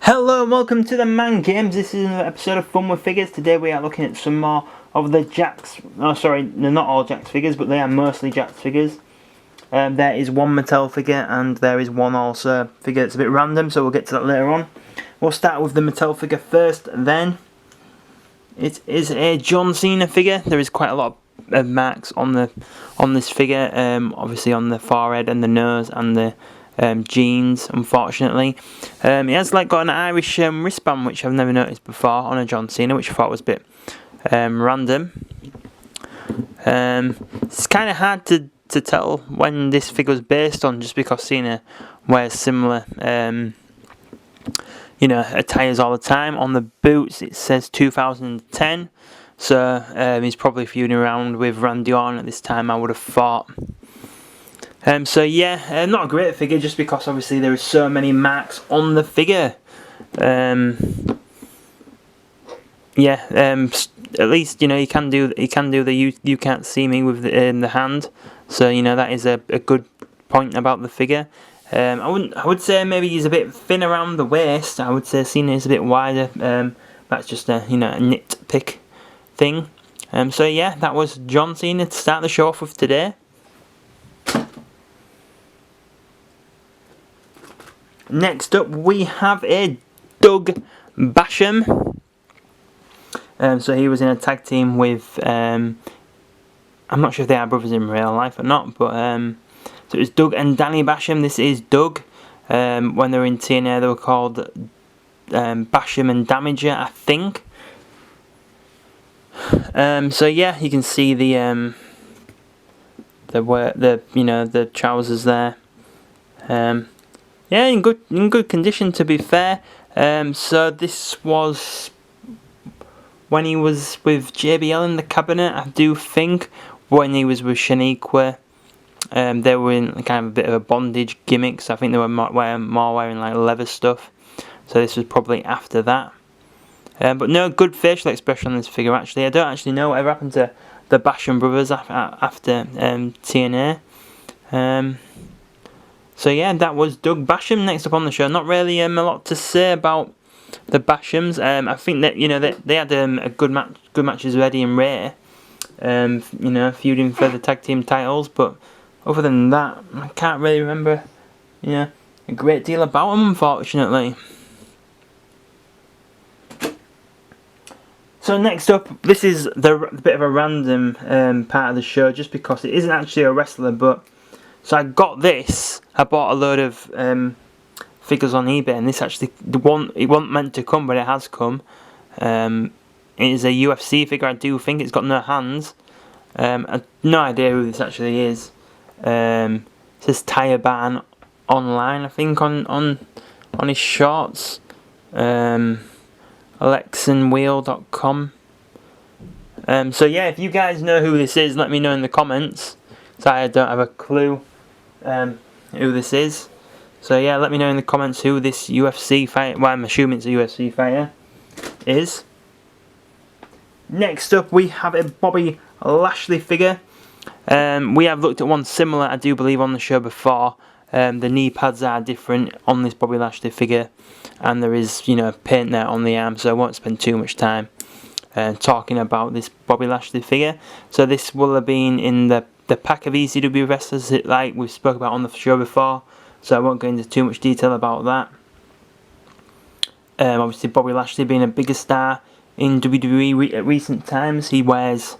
Hello and welcome to the Man Games. This is another episode of Fun with Figures. Today we are looking at some more of the Jakks. Oh, sorry, they're not all Jakks figures, but they are mostly Jakks figures. There is one Mattel figure and there is one also figure that's a bit random, so we'll get to that later on. We'll start with the Mattel figure first, then. It is a John Cena figure. There is quite a lot of marks on this figure, obviously on the forehead and the nose and the jeans, unfortunately. He has got an Irish wristband, which I've never noticed before on a John Cena, which I thought was a bit random. It's kind of hard to tell when this figure was based on, just because Cena wears similar attires all the time. On the boots it says 2010, so he's probably feuding around with Randy Orton at this time, I would have thought. Not a great figure, just because obviously there are so many marks on the figure. At least you can do the you can't see me with the hand, so that is a good point about the figure. I would say maybe he's a bit thin around the waist. I would say Cena is a bit wider. That's just a nitpick thing. That was John Cena to start the show off with today. Next up, we have a Doug Basham. So he was in a tag team with, I'm not sure if they are brothers in real life or not, but so it was Doug and Danny Basham. This is Doug. When they were in TNA, they were called Basham and Damager, I think. You can see the trousers there. In good condition, to be fair. So this was when he was with JBL in the cabinet, I do think. When he was with Shaniqua, they were in kind of a bit of a bondage gimmick, so I think they were more wearing like leather stuff. So this was probably after that. But no, good facial expression on this figure actually. I don't actually know whatever happened to the Basham brothers after TNA. That was Doug Basham. Next up on the show, not really a lot to say about the Bashams. I think that they had a good matches with Eddie and Ray, feuding for the tag team titles. But other than that, I can't really remember, a great deal about them, unfortunately. So next up, this is the bit of a random part of the show, just because it isn't actually a wrestler, but. So I got this. I bought a load of figures on eBay, and this actually it wasn't meant to come, but it has come. It is a UFC figure. I do think it's got no hands. I have no idea who this actually is. It says Tire Barn online, I think, on his shorts. AlexanWheel.com. If you guys know who this is, let me know in the comments. So I don't have a clue who this is. So let me know in the comments who this UFC fighter, well, I'm assuming it's a UFC fighter, is. Next up, we have a Bobby Lashley figure. We have looked at one similar, I do believe, on the show before. The knee pads are different on this Bobby Lashley figure, and there is paint there on the arm, so I won't spend too much time talking about this Bobby Lashley figure. So this will have been in the pack of ECW wrestlers, like we spoke about on the show before, so I won't go into too much detail about that. Obviously, Bobby Lashley being a bigger star in WWE at recent times, he wears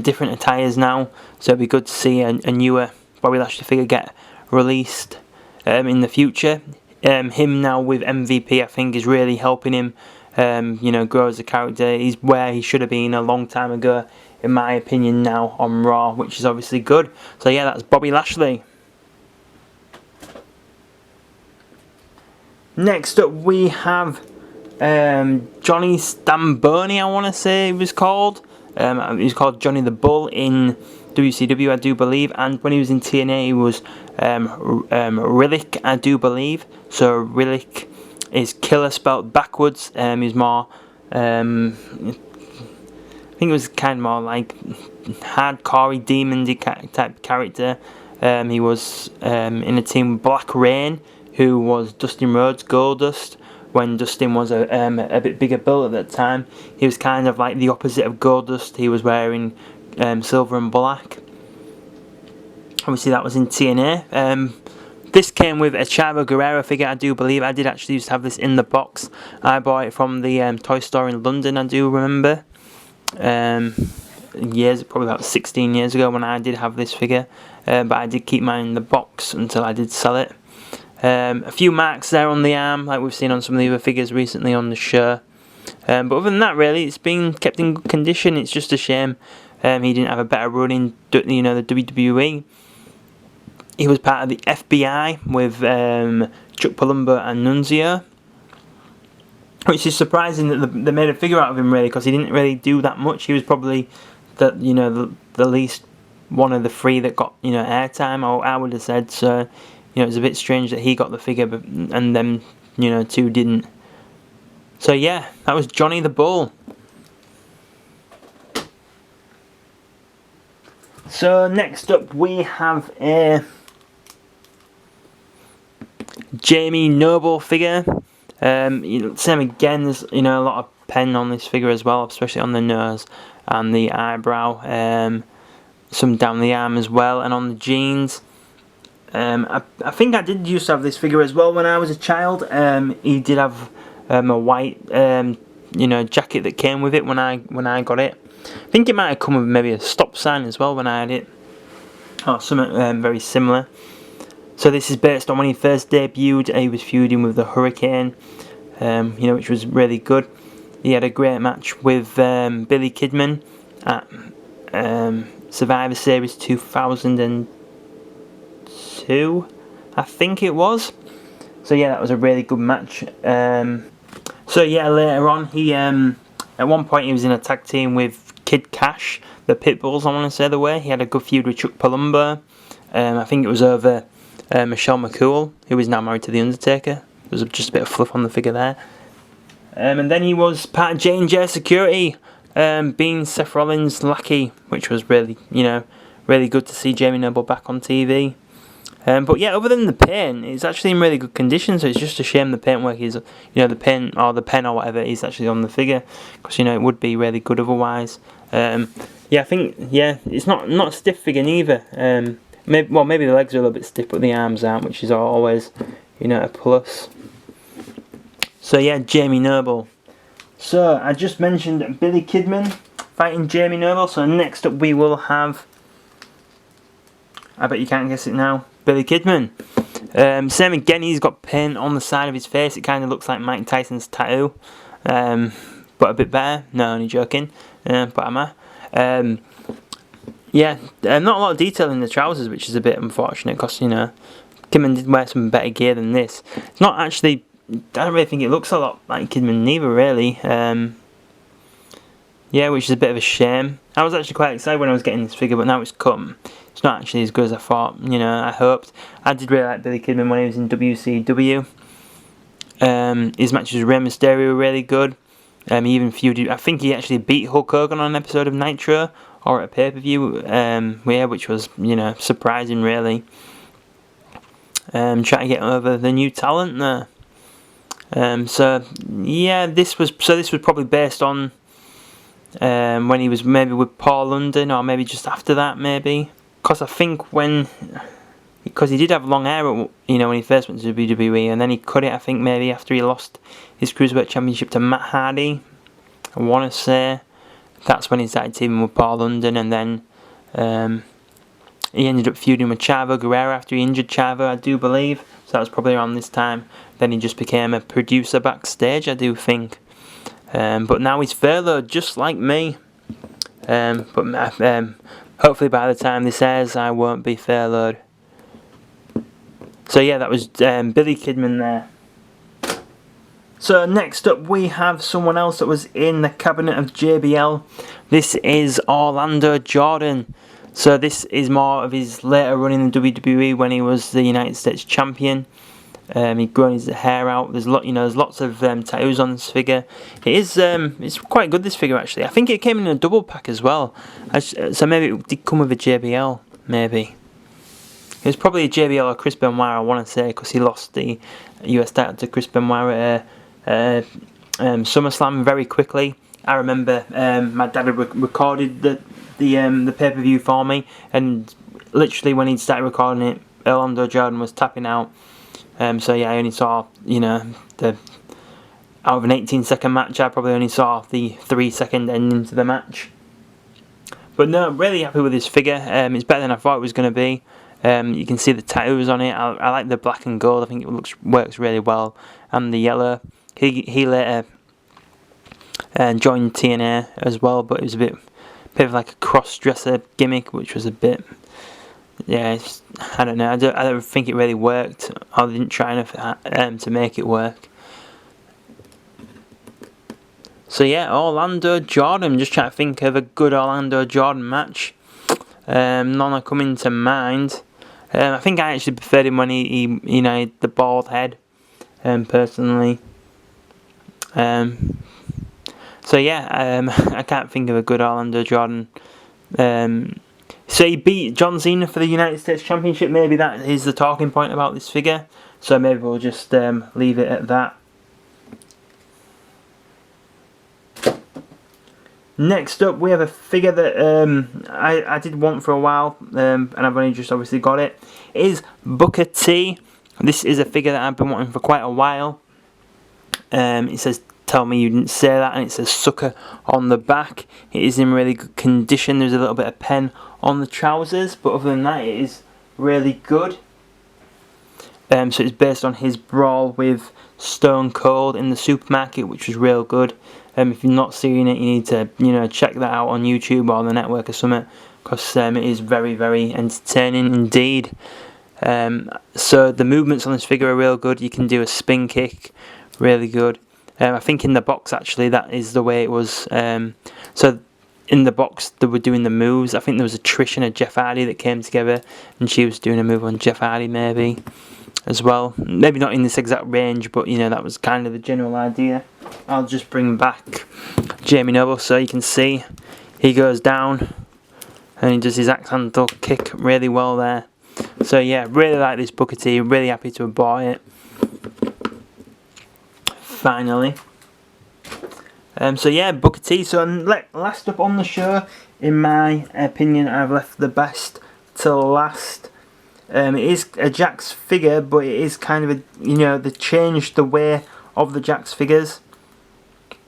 different attires now, so it'd be good to see a newer Bobby Lashley figure get released in the future. Him now with MVP, I think, is really helping him grow as a character. He's where he should have been a long time ago, in my opinion, now on Raw, which is obviously good. So that's Bobby Lashley. Next up, we have Johnny Stamboni, I want to say he was called. He was called Johnny the Bull in WCW, I do believe, and when he was in TNA, he was Rillick, I do believe. So Rillick is killer spelt backwards. He's more, I think it was kind of more like hardcore demon-y type character. He was in a team with Black Rain, who was Dustin Rhodes' Goldust, when Dustin was a bit bigger build at that time. He was kind of like the opposite of Goldust. He was wearing silver and black. Obviously that was in TNA. This came with a Chavo Guerrero figure, I do believe. I did actually used to have this in the box. I bought it from the toy store in London, I do remember. Years, probably about 16 years ago when I did have this figure. But I did keep mine in the box until I did sell it. A few marks there on the arm, like we've seen on some of the other figures recently on the show. But other than that, really, it's been kept in good condition. It's just a shame he didn't have a better run in, the WWE. He was part of the FBI with Chuck Palumbo and Nunzio, which is surprising that they made a figure out of him, really, because he didn't really do that much. He was probably the least one of the three that got airtime, or I would have said. So it was a bit strange that he got the figure, and them two didn't. So yeah, that was Johnny the Bull. So next up we have a Jamie Noble figure. Same again, there's a lot of pen on this figure as well, especially on the nose and the eyebrow, some down the arm as well, and on the jeans. I think I did used to have this figure as well when I was a child. He did have a white jacket that came with it when I got it. I think it might have come with maybe a stop sign as well when I had it, or something very similar. So this is based on when he first debuted. He was feuding with the Hurricane, which was really good. He had a great match with Billy Kidman at Survivor Series 2002, I think it was. So yeah, that was a really good match. So yeah, later on, he at one point he was in a tag team with Kid Cash, the Pitbulls, I want to say the way. He had a good feud with Chuck Palumbo. I think it was over Michelle McCool, who is now married to The Undertaker. There was just a bit of fluff on the figure there. And then he was part of J&J Security, being Seth Rollins' lackey, which was really, really good to see Jamie Noble back on TV. But yeah, other than the paint, it's actually in really good condition, so it's just a shame the paintwork is, the paint or the pen or whatever is actually on the figure, because, it would be really good otherwise. Yeah, I think, it's not a stiff figure neither. Maybe the legs are a little bit stiff, but the arms aren't, which is always, a plus. So yeah, Jamie Noble. So I just mentioned Billy Kidman fighting Jamie Noble. So next up we will have, I bet you can't guess it now, Billy Kidman. Same again, he's got paint on the side of his face. It kind of looks like Mike Tyson's tattoo, but a bit better. No, only joking. But am I? Yeah, not a lot of detail in the trousers, which is a bit unfortunate, because, Kidman did wear some better gear than this. It's not actually, I don't really think it looks a lot like Kidman neither, really. Yeah, which is a bit of a shame. I was actually quite excited when I was getting this figure, but now it's come. It's not actually as good as I thought, I hoped. I did really like Billy Kidman when he was in WCW. His matches with Rey Mysterio were really good. He even feuded, I think he actually beat Hulk Hogan on an episode of Nitro, or at a pay-per-view, which was, surprising, really. Trying to get over the new talent there. So yeah, this was probably based on when he was maybe with Paul London, or maybe just after that, maybe. Because I think because he did have long hair, when he first went to WWE, and then he cut it, I think, maybe after he lost his Cruiserweight Championship to Matt Hardy, I want to say. That's when he started teaming with Paul London, and then he ended up feuding with Chavo Guerrero after he injured Chavo, I do believe. So that was probably around this time. Then he just became a producer backstage, I do think. But now he's furloughed, just like me. But hopefully by the time this airs, I won't be furloughed. So yeah, that was Billy Kidman there. So next up we have someone else that was in the cabinet of JBL. This is Orlando Jordan. So this is more of his later run in the WWE when he was the United States Champion. He'd grown his hair out. There's lots of tattoos on this figure. It's quite good, this figure, actually. I think it came in a double pack as well. So maybe it did come with a JBL, maybe. It was probably a JBL or Chris Benoit, I want to say, because he lost the US title to Chris Benoit at SummerSlam very quickly. I remember my dad had recorded the pay-per-view for me, and literally when he started recording it, Orlando Jordan was tapping out. So yeah, I only saw, the out of an 18-second match, I probably only saw the 3-second ending to the match. But no, I'm really happy with this figure. It's better than I thought it was going to be. You can see the tattoos on it. I like the black and gold. I think it works really well, and the yellow. He later joined TNA as well, but it was a bit of like a cross-dresser gimmick, which was a bit, yeah, I don't know. I don't think it really worked. I didn't try enough to make it work. So yeah, Orlando Jordan. Just trying to think of a good Orlando Jordan match. None are coming to mind. I think I actually preferred him when he had the bald head, personally. So yeah, I can't think of a good Orlando Jordan. So he beat John Cena for the United States Championship. Maybe that is the talking point about this figure. So maybe we'll just leave it at that. Next up, we have a figure that I did want for a while, and I've only just obviously got it. It is Booker T. This is a figure that I've been wanting for quite a while. It says, "Tell me you didn't say that," and it says "sucker" on the back. It is in really good condition. There's a little bit of pen on the trousers, but other than that, it is really good. So it's based on his brawl with Stone Cold in the supermarket, which was real good. If you're not seeing it, you need to check that out on YouTube or the network or something, because it is very, very entertaining indeed. So the movements on this figure are real good. You can do a spin kick, really good. I think in the box actually that is the way it was. So in the box they were doing the moves. I think there was a Trish and a Jeff Hardy that came together, and she was doing a move on Jeff Hardy maybe as well. Maybe not in this exact range, but that was kind of the general idea. I'll just bring back Jamie Noble so you can see he goes down and he does his axe handle kick really well there. So yeah, really like this Booker T. Really happy to have bought it finally. So yeah, Booker T. So last up on the show, in my opinion, I've left the best till last. It is a Jakks figure, but it is kind of they changed the way of the Jakks figures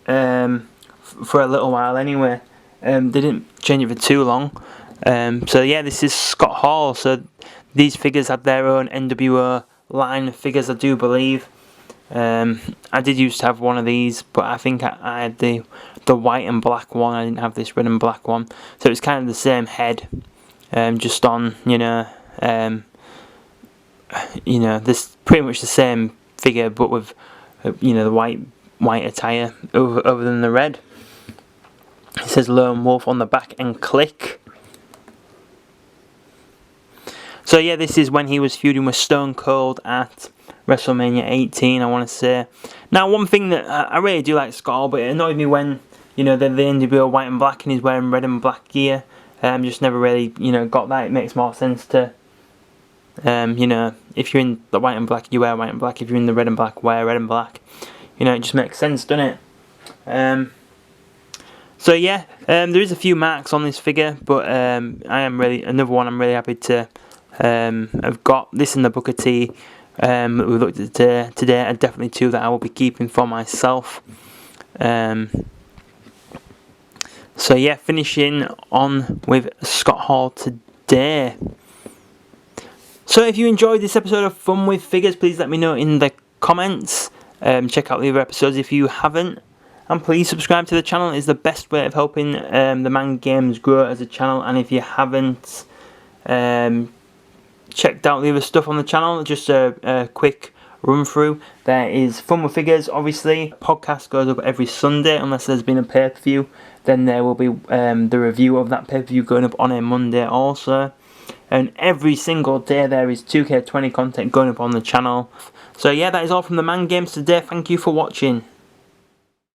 for a little while anyway. They didn't change it for too long. So yeah, this is Scott Hall. So these figures had their own NWO line of figures, I do believe. I did used to have one of these, but I think I had the white and black one. I didn't have this red and black one. So it's kind of the same head, just on this pretty much the same figure, but with the white attire other than the red. It says Lone Wolf on the back and Click. So yeah, this is when he was feuding with Stone Cold at WrestleMania 18, I want to say. Now, one thing that I really do like Scott Hall, but it annoyed me when the NWO white and black and he's wearing red and black gear. Just never really got that. It makes more sense to if you're in the white and black, you wear white and black. If you're in the red and black, wear red and black. It just makes sense, doesn't it? So yeah, there is a few marks on this figure, but another one I'm really happy to have got. This and the Booker T that we looked at today are definitely two that I will be keeping for myself. So yeah, finishing on with Scott Hall today. So if you enjoyed this episode of Fun with Figures, please let me know in the comments. Check out the other episodes if you haven't. And please subscribe to the channel. It's the best way of helping TheMan Games grow as a channel. And if you haven't checked out the other stuff on the channel, just a quick run through. There is Fun with Figures, obviously. Podcast goes up every Sunday unless there's been a pay-per-view. Then there will be the review of that pay-per-view going up on a Monday also. And every single day there is 2K20 content going up on the channel. So yeah, that is all from TheMan Games today. Thank you for watching.